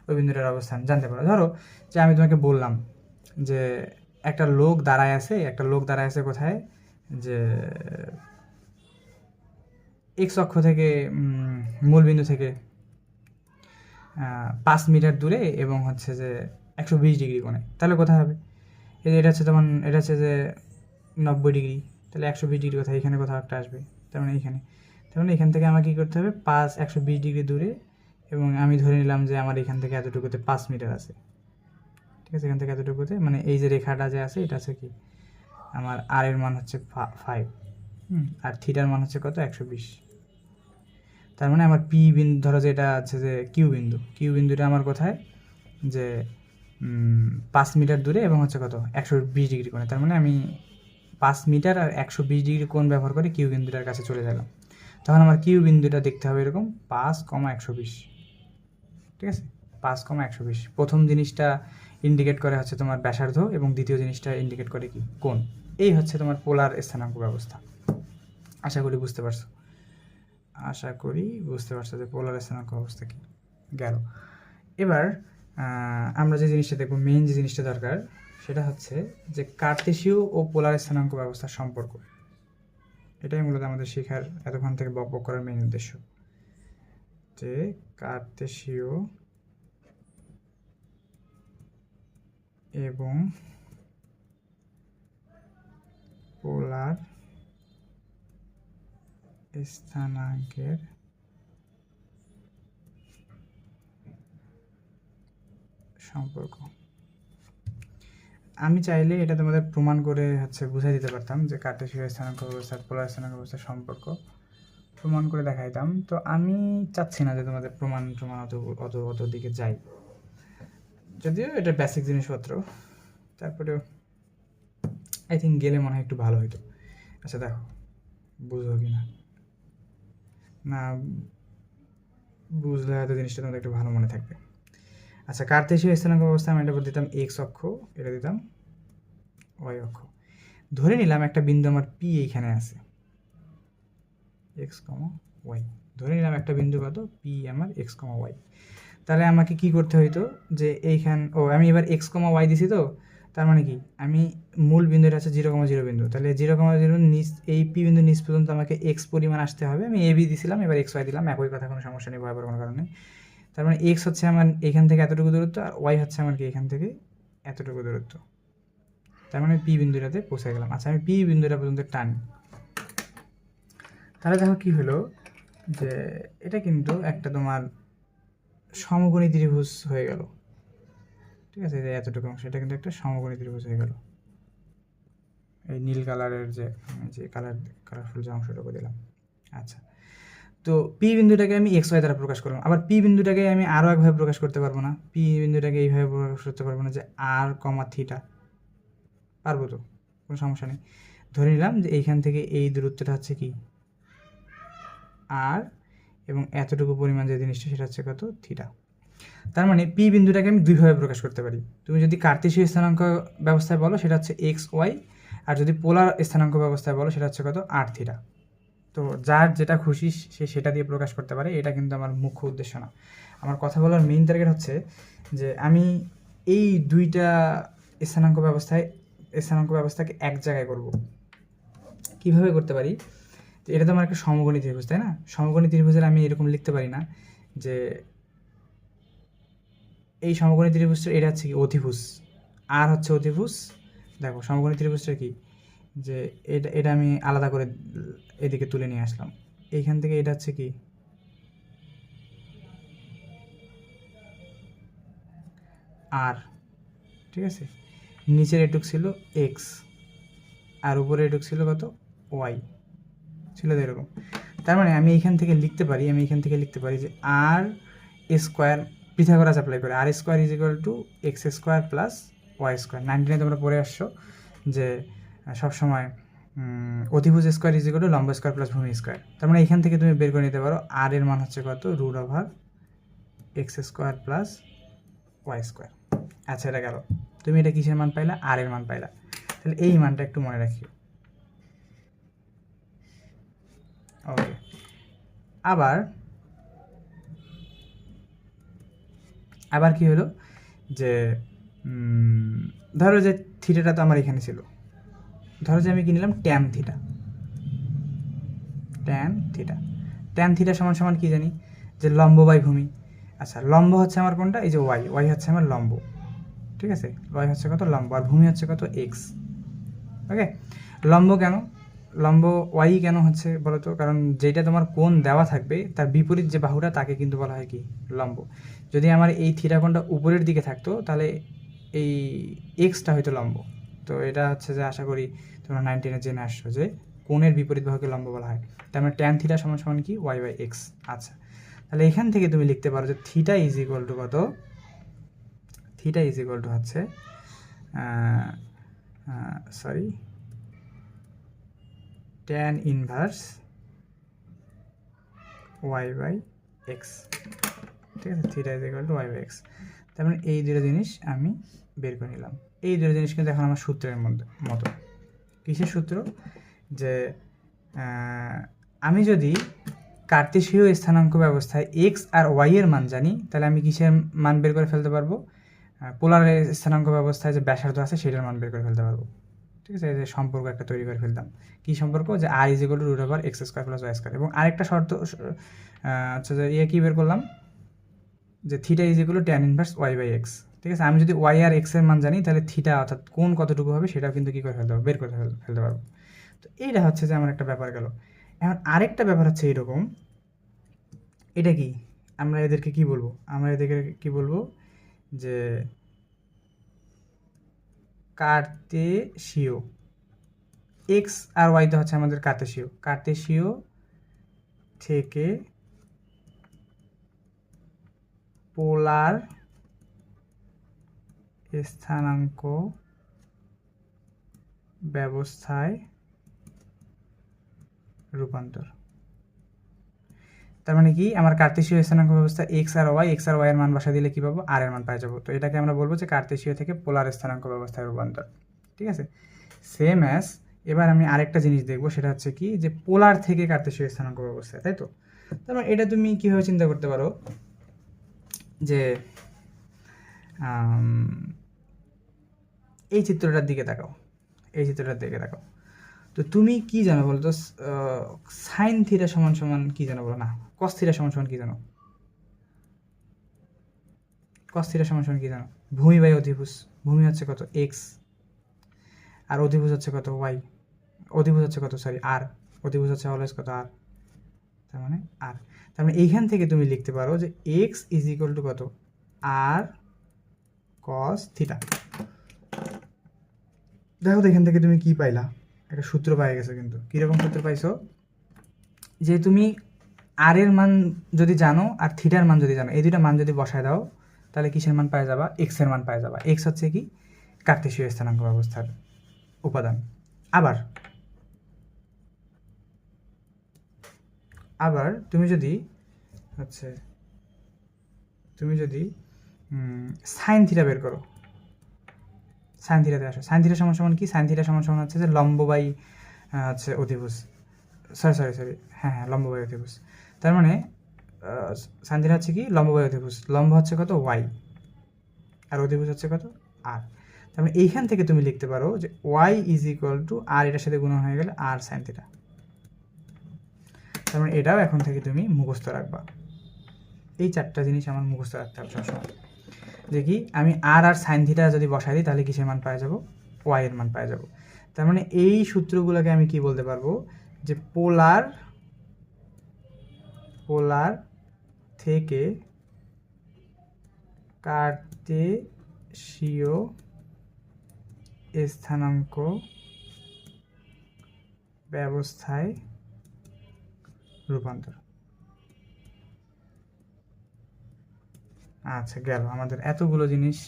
ওই বিন্দুটার অবস্থান জানতে পারো। ধরো যে আমি তোমাকে বললাম যে একটা লোক দাঁড়ায় আছে কোথায়, যে এক্স অক্ষ থেকে মূল বিন্দু থেকে 5 মিটার দূরে এবং হচ্ছে যে 120 ডিগ্রি কোণে, তাহলে কোথায় হবে? এটা হচ্ছে যেমন এটা হচ্ছে যে 90 ডিগ্রি, তাহলে 120 ডিগ্রি কোথায়? এখানে কোথাও একটা আসবে, তার মানে এইখানে। তার মানে এখান থেকে আমাকে কী করতে হবে? 120 ডিগ্রি দূরে, এবং আমি ধরে নিলাম যে আমার এখান থেকে এতটুকুতে 5 মিটার আছে, ঠিক আছে? এখান থেকে এতটুকুতে, মানে এই যে রেখাটা যে আছে এটা আছে কি, আমার আর এর মান হচ্ছে 5, আর থিটার মান হচ্ছে কত? 120। তার মানে আমার পি বিন্দু, ধরো যে এটা আছে যে কিউ বিন্দুটা আমার কোথায়? যে 5 মিটার দূরে এবং হচ্ছে কত? 120 ডিগ্রি কোণে। তার মানে আমি 5 মিটার আর 120 ডিগ্রি কোণ ব্যবহার করে কিউ বিন্দুটার কাছে চলে গেলাম। তখন আমার কিউ বিন্দুটা দেখতে হবে এরকম 5,120, ঠিক আছে? 5,120 প্রথম জিনিসটা ইন্ডিকেট করে হচ্ছে তোমার ব্যাসার্ধ, এবং দ্বিতীয় জিনিসটা ইন্ডিকেট করে কি? কোণ। এই হচ্ছে তোমার পোলার স্থানাঙ্ক ব্যবস্থা। আশা করি বুঝতে পারছো যে পোলার স্থানাঙ্ক ব্যবস্থা কি। গেল। এবার আমরা যে জিনিসটা দেখবো, মেইন যে জিনিসটা দরকার, সেটা হচ্ছে যে কার্তেশীয় ও পোলার স্থানাঙ্ক ব্যবস্থার সম্পর্ক। এটাই মূলত আমাদের শেখার, এতক্ষণ থেকে বক করার মেইন উদ্দেশ্য, যে কার্তেশীয় এবং পোলার স্থানাঙ্কের সম্পর্ক। আমি চাইলে এটা তোমাদের প্রমাণ করে হচ্ছে বুঝাই দিতে পারতাম যে কার্টেশীয় স্থানাঙ্ক ব্যবস্থা পোলার স্থানাঙ্ক ব্যবস্থার সম্পর্ক প্রমাণ করে দেখাইতাম, তো আমি চাচ্ছি না যে তোমাদের প্রমাণ অত দিকে যাই, যদিও এটা বেসিক জিনিসপত্র, তারপরেও আই থিঙ্ক গেলে মনে হয় একটু ভালো হইতো। আচ্ছা দেখো, বুঝবো কি না বুঝলে হয়তো জিনিসটা তোমাদের একটু ভালো মনে থাকবে। আচ্ছা, কার্তেশীয় স্থানাঙ্ক ব্যবস্থা আমি এটা দিতাম এক্স অক্ষ, এটা দিতাম ওয়াই অক্ষ। ধরে নিলাম একটা বিন্দু আমার পি এইখানে আছে, এক্স কমা ওয়াই। ধরে নিলাম একটা বিন্দু কত? পি আমার এক্স কমা ওয়াই। তাহলে আমাকে কি করতে হইতো? যে আমি এবার এক্স কমা ওয়াই দিছি, তো তার মানে কি, আমি মূল বিন্দুটা আছে 0,0 বিন্দু, তাহলে 0,0 নিচ, এই পি বিন্দু নিচ পর্যন্ত আমাকে এক্স পরিমাণ আসতে হবে। আমি এ বি দিছিলাম, এবার এক্স ওয়াই দিলাম, একই কথা, কোনো সমস্যা নেই, ভয় পাওয়ার কোনো কারণ নেই। তার মানে এক্স হচ্ছে আমার এখান থেকে এতটুকু দূরত্ব, আর ওয়াই হচ্ছে আমার কি এখান থেকে এতটুকু দূরত্ব। তার মানে পি বিন্দুটাতে পৌঁছে গেলাম। আচ্ছা, আমি পি বিন্দুটা পর্যন্ত টানি, তাহলে দেখো কি হলো, যে এটা কিন্তু একটা তোমার সমকোণী ত্রিভুজ হয়ে গেল, ঠিক আছে? এতটুকু অংশ, এটা কিন্তু একটা সমকোণী ত্রিভুজ হয়ে গেল। এই নীল কালারের যে কালারফুল যে অংশটুকু দিলাম। আচ্ছা, তো পি বিন্দুটাকে আমি এক্স ওয়াই দ্বারা প্রকাশ করলাম। আবার পি বিন্দুটাকে আমি আরও একভাবে প্রকাশ করতে পারবো না, পি বিন্দুটাকে এইভাবে প্রকাশ করতে পারবো না, যে আর কমা থিটা। পারবো তো, কোনো সমস্যা নেই। ধরে নিলাম যে এইখান থেকে এই দূরত্বটা হচ্ছে কি আর, এবং এতটুকু পরিমাণ যে জিনিসটা সেটা হচ্ছে কত? থিটা। তার মানে পি বিন্দুটাকে আমি দুইভাবে প্রকাশ করতে পারি। তুমি যদি কার্তেশীয় স্থানাঙ্ক ব্যবস্থায় বলো সেটা হচ্ছে এক্স ওয়াই, আর যদি পোলার স্থানাঙ্ক ব্যবস্থায় বলো সেটা হচ্ছে কত? আর থিটা। তো যার যেটা খুশি সে সেটা দিয়ে প্রকাশ করতে পারে, এটা কিন্তু আমার মুখ্য উদ্দেশ্য না। আমার কথা বলার মেইন টার্গেট হচ্ছে যে আমি এই দুইটা স্থানাঙ্ক ব্যবস্থাকে এক জায়গায় করব। কিভাবে করতে পারি? এটা তো আমার একটা সমকোণী ত্রিভুজ, তাই না? সমকোণী ত্রিভুজের আমি এরকম লিখতে পারি না যে এই সমকোণী ত্রিভুজটা এটা হচ্ছে কি অতিভুজ, আর হচ্ছে অতিভুজ। দেখো সমকোণী ত্রিভুজটা কি, যে এটা আমি আলাদা করে এদিকে তুলে নিয়ে আসলাম। এইখান থেকে এটা হচ্ছে কি আর, ঠিক আছে? নিচের এটুক ছিল এক্স, আর উপরে এটুক ছিল কত? ওয়াই ছিল এরকম। তার মানে আমি এইখান থেকে লিখতে পারি যে আর স্কোয়ার, পিথাগোরাস অ্যাপ্লাই করে, R square is equal to X square plus Y square. 99 তোমরা পড়ে আসছো যে সবসময় অতিভুজ স্কোয়ার ইজ ইকুয়াল টু লম্ব স্কোয়ার প্লাস ভূমি স্কোয়ার। তার মানে এখান থেকে তুমি বের করে নিতে পারো আর এর মান হচ্ছে কত? Root over x square plus Y square. আচ্ছা, এটা গেল। তুমি এটা কিসের মান পাইলা? আর এর মান পাইলা। তাহলে এই মানটা একটু মনে রাখিও। ওকে, আবার কি হলো, যে ধরো যে থিটাটা তো আমার এখানে ছিল, ধরো যে আমি কি নিলাম? ট্যান থিটা সমান সমান কি জানি, যে লম্ব বাই ভূমি। আচ্ছা, লম্ব হচ্ছে আমার কোনটা? এই যে ওয়াই, ওয়াই হচ্ছে আমার লম্ব, ঠিক আছে? ওয়াই হচ্ছে কত? লম্ব। আর ভূমি হচ্ছে কত? এক্স। ওকে, লম্ব কেন? লম্ব ওয়াই কেন হচ্ছে বলো তো? কারণ যেটা তোমার কোণ দেওয়া থাকবে তার বিপরীত যে বাহুটা তাকে কিন্তু বলা হয় কি? লম্ব। যদি আমার এই থিটা কোণটা উপরের দিকে থাকতো তাহলে এই এক্সটা হয়তো লম্ব। তো এটা হচ্ছে যে আশা করি তোমরা 9-10 জেনে আসছো যে কোণের বিপরীত বাহুকে লম্ব বলা হয়। তার মানে ট্যান থিটা সমান সমান কি? Y by x. আচ্ছা, তাহলে এখান থেকে তুমি লিখতে পারো যে থিটা ইজ ইকুয়াল টু কত? থিটা ইজ ইকুয়াল টু হচ্ছে sorry tan inverse Y by x, ঠিক আছে? Theta is equal to y by x. তার মানে এই দুটো জিনিস আমি বের করে নিলাম। এই দুটো জিনিস কিন্তু এখন আমার সূত্রের মতো। কিসের সূত্র? যে আমি যদি কার্তেশীয় স্থানাঙ্ক ব্যবস্থায় এক্স আর ওয়াই এর মান জানি, তাহলে আমি কিসের মান বের করে ফেলতে পারবো? পোলার স্থানাঙ্ক ব্যবস্থায় যে ব্যাসার্ধ আছে সেটার মান বের করে ফেলতে পারবো, ঠিক আছে? এই যে সম্পর্ক একটা তৈরি করে ফেলতাম। কী সম্পর্ক? যে R is equal to root over x square plus Y square. এবং আরেকটা শর্ত আচ্ছা, যে কী বের করলাম? যে theta is equal to tan inverse Y by x, ঠিক আছে? আমি যদি ওয়াই আর এক্স এর মান জানি তাহলে থিটা অর্থাৎ কোণ কতটুকু হবে সেটাও কিন্তু কী করে ফেলতে পারবো? বের করে ফেলতে পারবো। তো এইটা হচ্ছে যে আমার একটা ব্যাপার গেল। এখন আরেকটা ব্যাপার হচ্ছে এইরকম, এটা কি? আমরা এদেরকে কি বলবো? আমরা এদেরকে কি বলবো? যে কার্তেশীয়। এক্স আর ওয়াইতে হচ্ছে আমাদের কার্তেশীয়। কার্তেশীয় থেকে পোলার স্থানাঙ্ক ব্যবস্থায় রূপান্তর। তার মানে কি? আমার কার্তেশীয় স্থানাঙ্ক ব্যবস্থা এক্স আর ওয়াই এর মান বসা দিলে কি পাবো? আর এর মান পাই যাবো। তো এটাকে আমরা বলবো যে কার্তেশীয় থেকে পোলার স্থানাঙ্ক ব্যবস্থায় রূপান্তর, ঠিক আছে? সেম অ্যাজ এবার আমি আরেকটা জিনিস দেখবো, সেটা হচ্ছে কি? যে পোলার থেকে কার্তেশীয় স্থানাঙ্ক ব্যবস্থায়, তাই তো? তার মানে এটা তুমি কীভাবে চিন্তা করতে পারো? যে এই চিত্রটার দিকে তাকাও, এই চিত্রটার দিকে তাকাও। তো তুমি কি জানো বলো তো? সাইন থিটা সমান সমান কি জানো বলো? না, কস থিটা সমান সমান কি জানো? কস থিটা সমান সমান কি জানো? ভূমি বাই অধিভুজ। ভূমি হচ্ছে কত? এক্স। আর অধিভুজ হচ্ছে কত? ওয়াই। অধিভুজ হচ্ছে কত? সরি, আর। অধিভুজ হচ্ছে অলওয়েজ কত? আর। তার মানে আর। তার মানে এইখান থেকে তুমি লিখতে পারো যে এক্স ইজ ইকুয়াল টু কত? আর কস থিটা। দেখো তো এখান থেকে তুমি কি পাইলা? একটা সূত্র পাই গেছো। কিন্তু কীরকম সূত্র পাইছো? যে তুমি আর এর মান যদি জানো আর থিটার মান যদি জানো, এই দুইটা মান যদি বসায় দাও তাহলে কিসের মান পাই যাবা? এক্স এর মান পাই যাবা। এক্স হচ্ছে কি? কার্তেশীয় স্থানাঙ্ক ব্যবস্থার উপাদান। আবার তুমি যদি সাইন থিটা বের করো, সাইন থিটাতে আসো। সাইন থিটা সমান সমান কি? সাইন থিটা সমান সমান হচ্ছে যে লম্ব বাই হচ্ছে অধিভুজ। সরি, হ্যাঁ, লম্ব বাই অধিভুজ। তার মানে সাইন থিটা হচ্ছে কি? লম্ব বাই অধিভুজ। লম্ব হচ্ছে কত? ওয়াই। আর অধিভুজ হচ্ছে কত? আর। তার মানে এইখান থেকে তুমি লিখতে পারো যে ওয়াই ইজ ইকুয়াল টু আর, এটার সাথে গুণ হয়ে গেলে আর সাইন থিটা। তার মানে এটাও এখন থেকে তুমি মুখস্থ রাখবা। এই চারটা জিনিস আমার মুখস্থ রাখতে হবে সবসময়। যে কি? আমি আর সাইন থিটা যদি বসাই দিই তাহলে কিসের মান পাই যাবো? ওয়াই এর মান পাই যাবো। তার মানে এই সূত্রগুলোকে আমি কি বলতে পারবো? যে পোলার থেকে কার্তেশীয় স্থানাঙ্ক ব্যবস্থায় রূপান্তর। আচ্ছা, গেল আমাদের এতগুলো জিনিস।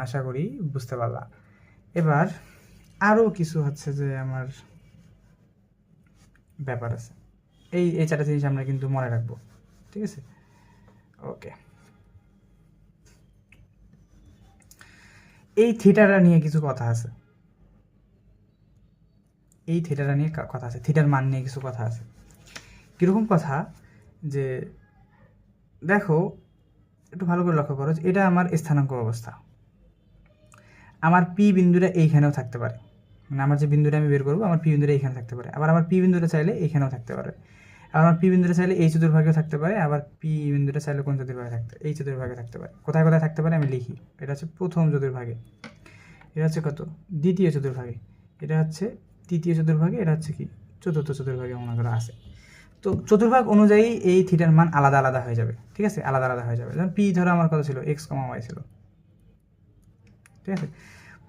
আশা করি বুঝতে পারলা। এবার আরও কিছু হচ্ছে যে আমার ব্যাপার আছে। এই চারটা জিনিস আমরা কিন্তু মনে রাখবো, ঠিক আছে? ওকে, এই থিটাটা নিয়ে কিছু কথা আছে। থিটার মান নিয়ে কিছু কথা আছে। কীরকম কথা? যে দেখো, একটু ভালো করে লক্ষ্য করো, এটা আমার স্থানাঙ্ক অবস্থা। আমার পি বিন্দুটা এইখানেও থাকতে পারে, মানে আমার যে বিন্দুটা আমি বের করবো আমার পি বিন্দুটা এইখানে থাকতে পারে। আবার আমার পি বিন্দুটা চাইলে এইখানেও থাকতে পারে। আবার পি বিন্দুটা চাইলে এই চতুর্ভাগেও থাকতে পারে, আবার পি বিন্দুটা চাইলে কোন চতুর্ভাগে এই চতুর্ভাগে থাকতে পারে। কোথায় কোথায় থাকতে পারে আমি লিখি। এটা হচ্ছে প্রথম চতুর্ভাগে, এটা হচ্ছে কত দ্বিতীয় চতুর্ভাগে, এটা হচ্ছে তৃতীয় চতুর্ভাগে, এটা হচ্ছে কি চতুর্থ চতুর্ভাগে মনে করা আছে। তো চতুর্ভাগ অনুযায়ী এই থিটার মান আলাদা আলাদা হয়ে যাবে, ঠিক আছে, আলাদা আলাদা হয়ে যাবে। যেমন পি ধরো আমার কত ছিল, এক্স কমা ওয়াই ছিল, ঠিক আছে।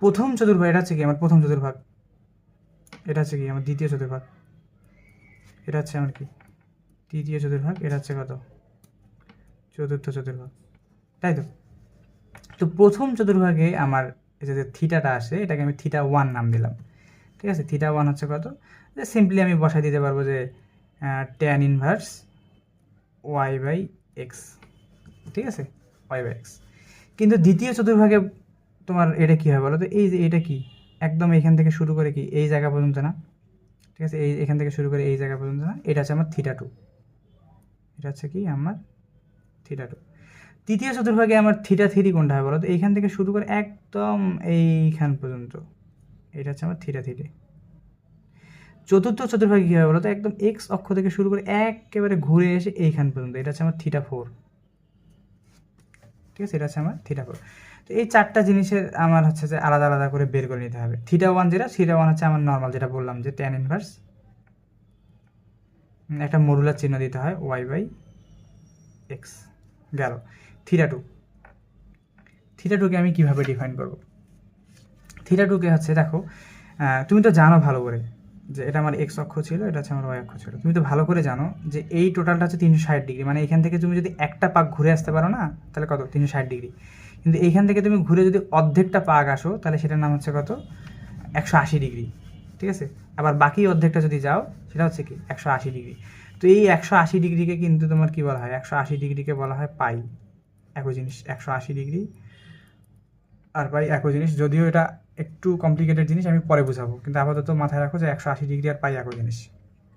প্রথম চতুর্ভাগ এটা হচ্ছে কি আমার প্রথম চতুর্ভাগ, এটা হচ্ছে কি আমার দ্বিতীয় চতুর্ভাগ, এটা হচ্ছে আমার কি তৃতীয় চতুর্ভাগ, এটা হচ্ছে কত চতুর্থ চতুর্ভাগ, তাই তো। তো প্রথম চতুর্ভাগে আমার এই যে থিটাটা আসে, এটাকে আমি থিটা 1 নাম দিলাম, ঠিক আছে। থিটা 1 হচ্ছে কত, যে সিম্পলি আমি বসাই দিতে পারবো যে tan inverse Y by x, ঠিক আছে, ওয়াই বাই এক্স। কিন্তু দ্বিতীয় চতুর্ভাগে তোমার এটা কী হয় বলো তো, এই যে এটা কি একদম এখান থেকে শুরু করে কি এই জায়গা পর্যন্ত না, ঠিক আছে, এই এখান থেকে শুরু করে এই জায়গা পর্যন্ত না, এটা হচ্ছে আমার থিটা 2, এটা হচ্ছে কি আমার থিটা 2। তৃতীয় চতুর্ভাগে আমার থিটা 3 কোনটা হয় বলো তো, এইখান থেকে শুরু করে একদম এইখান পর্যন্ত, এটা হচ্ছে আমার থিটা 3। চতুর্থ চতুর্ভাগে কী হয় বলো তো, একদম এক্স অক্ষ থেকে শুরু করে একেবারে ঘুরে এসে এইখান পর্যন্ত, এটা হচ্ছে আমার থিটা 4, ঠিক আছে, এটা হচ্ছে আমার থিটা 4। তো এই চারটা জিনিসের আমার হচ্ছে যে আলাদা আলাদা করে বের করে নিতে হবে। থিটা 1 যেটা, থিটা 1 হচ্ছে আমার নর্মাল, যেটা বললাম যে ট্যান ইনভার্স, একটা মডুলার চিহ্ন দিতে হয় ওয়াই বাই এক্স গেল। থিটা 2, থিটা 2কে আমি কীভাবে ডিফাইন করব? থিটা 2কে হচ্ছে দেখো, তুমি তো জানো ভালো করে যে এটা আমার এক্স অক্ষ ছিল, এটা হচ্ছে আমার ওয়াই অক্ষ ছিল। তুমি তো ভালো করে জানো যে এই টোটালটা হচ্ছে 360 ডিগ্রি, মানে এখান থেকে তুমি যদি একটা পাক ঘুরে আসতে পারো না, তাহলে কত 360 ডিগ্রি। কিন্তু এইখান থেকে তুমি ঘুরে যদি অর্ধেকটা পাক আসো, তাহলে সেটার নাম হচ্ছে কত 180 ডিগ্রি, ঠিক আছে। আবার বাকি অর্ধেকটা যদি যাও, সেটা হচ্ছে কি 180 ডিগ্রি। তো এই 180 ডিগ্রিকে কিন্তু তোমার কি বলা হয়, 180 ডিগ্রিকে বলা হয় পাই, একই জিনিস। 180 ডিগ্রি আর পাই একই জিনিস, যদিও এটা একটু কমপ্লিকেটেড জিনিস, আমি পরে বুঝাবো, কিন্তু আপাতত মাথায় রাখো যে 180 ডিগ্রি আর পাই একই জিনিস।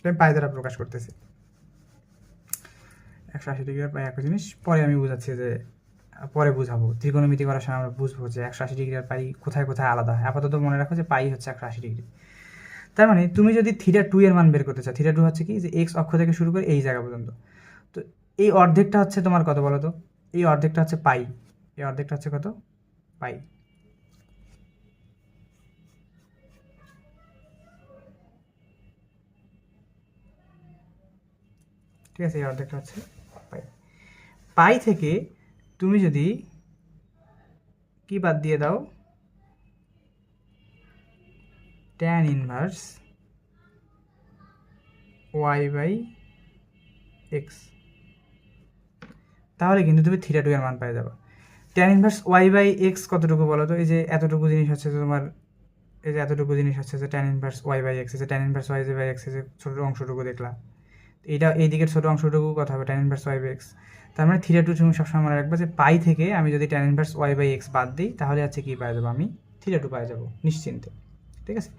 আমি পাই দ্বারা প্রকাশ করতেছি, 180 ডিগ্রি আর পাই একই জিনিস। পরে আমি বুঝাচ্ছি যে পরে বুঝাবো, ত্রিকোণমিতি করার সময় আমরা বুঝবো যে 180 ডিগ্রি আর পাই কোথায় কোথায় আলাদা হয়। আপাতত মনে রাখো যে পাই হচ্ছে 180 ডিগ্রি। তার মানে তুমি যদি থিটা 2 এর মান বের করতে চাও, থিটা 2 হচ্ছে কি যে এক্স অক্ষ থেকে শুরু করে এই জায়গা পর্যন্ত, তো এই অর্ধেকটা হচ্ছে তোমার কত বলো তো, এই অর্ধেকটা হচ্ছে পাই, এই অর্ধেকটা হচ্ছে কত পাই, ঠিক আছে, এই অর্ধেকটা হচ্ছে পাই। পাই থেকে তুমি যদি কি বাদ দিয়ে দাও, tan inverse Y by x, তাহলে কিন্তু তুমি থিটা 2 এর মান পেয়ে যাবে। Tan inverse Y by x কতটুকু বলো তো, এই যে এতটুকু জিনিস হচ্ছে তোমার, এই যে এতটুকু জিনিস হচ্ছে যে tan inverse Y by X, যে tan inverse Y by X যে ছোটো অংশটুকু দেখলা, এইটা এই দিকের ছোটো অংশটুকু কথা হবে tan inverse Y by x. তার মানে থিটা 2 তুমি সবসময় মনে রাখবে যে পাই থেকে আমি যদি tan inverse Y by x বাদ দিই, তাহলে হচ্ছে কি পাওয়া যাবো, আমি থিটা 2 পাওয়া যাবো নিশ্চিন্তে, ঠিক আছে।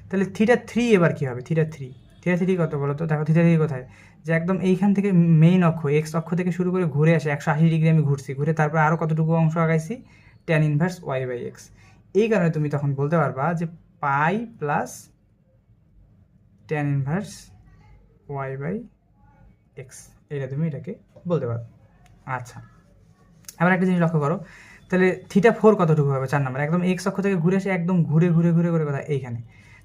তাহলে থিটা 3 এবার কী হবে, থিটা 3 কত বলো তো, দেখো থিটা 3 কোথায়, যে একদম এইখান থেকে মেইন অক্ষ এক্স অক্ষ থেকে শুরু করে ঘুরে আসে 180 ডিগ্রি আমি ঘুরছি, ঘুরে তারপরে আরও কতটুকু অংশ আগাইছি tan inverse Y by X. এই কারণে তুমি তখন বলতে পারবা যে pi plus tan inverse Y by X, এটা তুমি এটাকে বলতে পারো। আচ্ছা, এবার একটা জিনিস লক্ষ্য করো, তাহলে থিটা 4 কতটুকু হবে 4 নম্বর, একদম এক্স অক্ষ থেকে ঘুরে এসে একদম ঘুরে ঘুরে ঘুরে করে কোথায় এইখানে।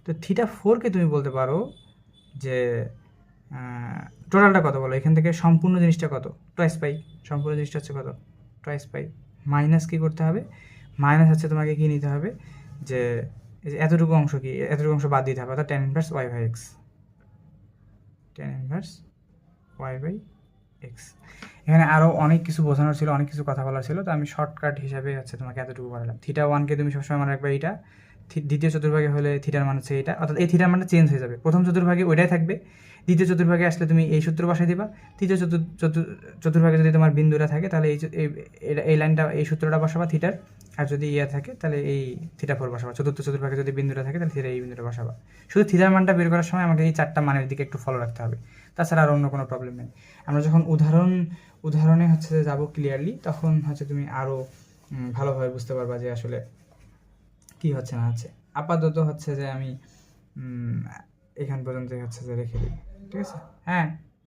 তো থিটা 4কে তুমি বলতে পারো যে টোটালটা কত বলো, এখান থেকে সম্পূর্ণ জিনিসটা কত, টয়েস পাই, সম্পূর্ণ জিনিসটা হচ্ছে কত টয়েস পাই, মাইনাস কী করতে হবে, মাইনাস হচ্ছে তোমাকে কী নিতে হবে, যে এই যে এতটুকু অংশ কি এতটুকু অংশ বাদ দিতে হবে, অর্থাৎ tan inverse Y by x, tan inverse Y by x. এখানে আরও অনেক কিছু বোঝানোর ছিল, অনেক কিছু কথা বলার ছিল, তো আমি শর্টকাট হিসাবে হচ্ছে তোমাকে এতটুকু বললাম। থিটা 1কে তুমি সবসময় মনে রাখবে এইটা, দ্বিতীয় চতুর্ভাগে হলে থিটার মান হচ্ছে এটা, অর্থাৎ এই থিটার মানটা চেঞ্জ হয়ে যাবে, প্রথম চতুর্ভাগে ওইটাই থাকবে, দ্বিতীয় চতুর্ভাগে আসলে তুমি এই সূত্র বসাই দিবা, তৃতীয় চতুর্ভাগে যদি তোমার বিন্দুটা থাকে তাহলে এই লাইনটা এই সূত্রটা বসাবা থিটার, আর যদি ইয়ে থাকে তাহলে এই থিটা 4 বসাবা, চতুর্থ চতুর্ভাগে যদি বিন্দুটা থাকে তাহলে থিটা এই বিন্দুটা বসাবা। শুধু থিটার মানটা বের করার সময় আমাকে এই 4টা মানের দিকে একটু ফলো রাখতে হবে, তাছাড়া আর অন্য কোনো প্রবলেম নেই। আমরা যখন উদাহরণে হচ্ছে যে যাবো ক্লিয়ারলি, তখন হচ্ছে তুমি আরও ভালোভাবে বুঝতে পারবা যে আসলে কী হচ্ছে না হচ্ছে। আপাতত হচ্ছে যে আমি এখান পর্যন্ত হচ্ছে যে রেখে দিই, ঠিক আছে। হ্যাঁ।